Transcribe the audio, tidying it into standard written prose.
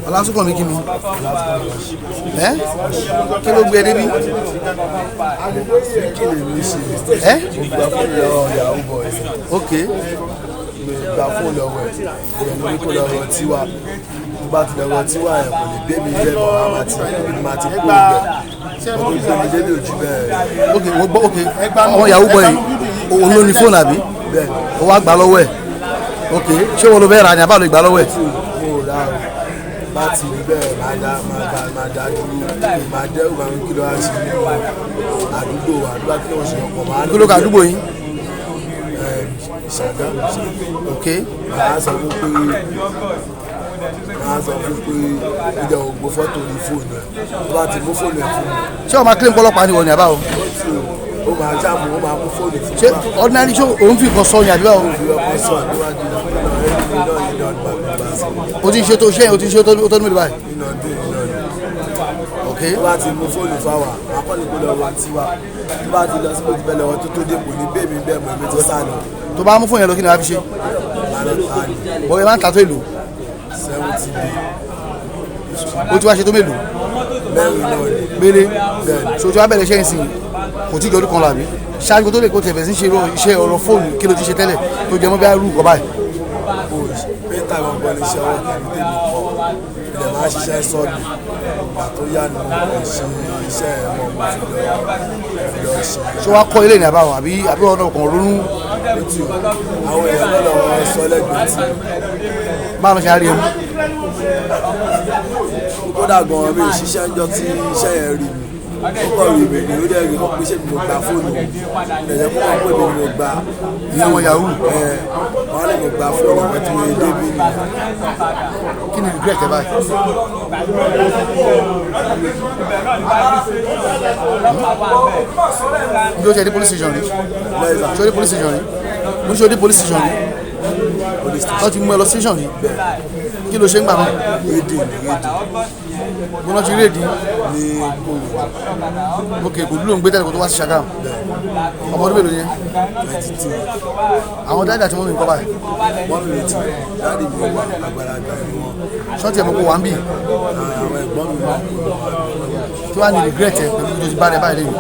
Olasunkanmi kí ni? Kí ló gbé ẹ débi? Ok. Gba fóònù lọ́wọ́ ẹ̀ ìrẹ̀lú kó lọ́wọ́ tiwa tó bá ti lọ́wọ́ tiwa ẹ̀ kò lè gbé mi bẹ́ẹ̀ mọ́ àmà tí màá ti kú ibẹ̀ ọdún gbé mi délé ojú bẹ́ẹ̀. Ok, wọ́n gbọ́ ok ọmọ Yahoo boy òun ló ní fóònù àbí? Bẹ́ẹ̀ ó wá gbà lọ́wọ́ ẹ̀. Ok, ṣé wọn ló fẹ́ ra ni àbá ló gbà lọ́wọ́ ẹ̀? mo rà ó bá ti rí bẹ́ẹ̀ máa dá dúró máa dẹ́rù máa ń kí ló wá sí àdúgbò àdúgbò kí wọ́n ṣe ọkọ̀ máa ń kí ló ka àdúgbò yín? Ṣàgámù. Ok. Màá sọ fún pé ìjọ ògbó fọ́tò ní fóònù ẹ̀ tó bá ti mú fóònù ẹ̀ fún mi. Ṣé o máa kílẹ̀ ọlọ́pàá ni wọ̀ ní àbá o? Ó máa jáàmù ó máa mú fóònù fún mi. Ṣé ordinary ṣé òun fi nǹkan sọ ni àbí báwo? Ọkọ̀ sọ níwájú náà o ti ń ṣe tó ṣe o ti ń ṣe tó ní mélòó báyìí? nínú ọdún ìlú Ok. tó bá ti mú fóònù fáwà akọ́ni kó lọ́wọ́ tiwa tó bá ti lọ sí ojú bẹ́ẹ̀ lọ́wọ́ tó tó dé kò ní bẹ́ẹ̀ mi bẹ́ẹ̀ mọ̀ èmi tó sá lọ. tó bá mú fóònù yẹn lọ kí ni wàá fi ṣe? bọ́ọ̀ yẹn máa ń ta tó èlò. 70 day. o ti wá ṣe tó mélòó? mẹ́rin náà ni. gbélé ṣojú abẹ́rẹ́ iṣẹ́ ìsìn kò tí ì jọdún kan làbí ṣáájú tó lè kó tẹ̀fẹ̀ sí ṣe iṣẹ́ ọ̀rọ̀ fóònù kí ló ti ṣe tẹ́lẹ̀ tó jẹ mọ́ bí arú nǹkan báyìí. pété àwọn ọgbọ́n ní iṣẹ́ ọwọ́ tẹ̀mí tẹ̀mí kọ́ ilẹ̀ máa ṣiṣẹ́ sọ́ọ̀lù ìgbà tó yá ni mo ṣe iṣẹ́ ẹ̀rọ mo fi lọ ṣe. ṣé wàá kọ́ ilé ní àbáwọn àbí ọ̀nà kan ronú. àwọn èèyàn lọ́dọ̀ sọ lẹ́gbẹ̀ẹ́ tí. báwo ló ṣe á rí ẹmu. kódà gan-an mi ò ṣiṣẹ́ ń jọ tí iṣẹ́ yẹn rí mi ó kọ̀ rí mi ni ó dẹ̀ rí wọn pé ṣé mi ò gba fóònù ẹ̀yẹ kó wọ́n pè mí ni mo gba. ní àwọn Yahoo. wọ́n lè mo gba fóònù wọn tí mo yẹ débi ni. kí ni regret ẹ báyìí. bí o ṣe dé police station rí ṣe o dé police station rí mo ṣe o dé police station rí wọ́n ti mú ẹ lọ station rí kí ló ṣe ń gbà náà. rédè gbọ́dọ̀ ti rédì ní kóòlù. ok kò dúró ń gbé tẹ́lẹ̀ kó tó wá sí Ṣàgámù ọmọ ọdún mélòó yẹn. 22. àwọn dáadáa tí wọ́n mi ń kọ́ báyìí. wọ́n mi retí dáàdì mi wà àgbàlagbà ni wọ́n. ṣọ́ọ̀tì ẹ̀ mọ̀ kó wà ń bì. àwọn ẹ̀gbọ́n mi wà. tí wàá ní regret ẹ pẹ̀lú tó ti bá rẹ báyìí lẹ́yìn.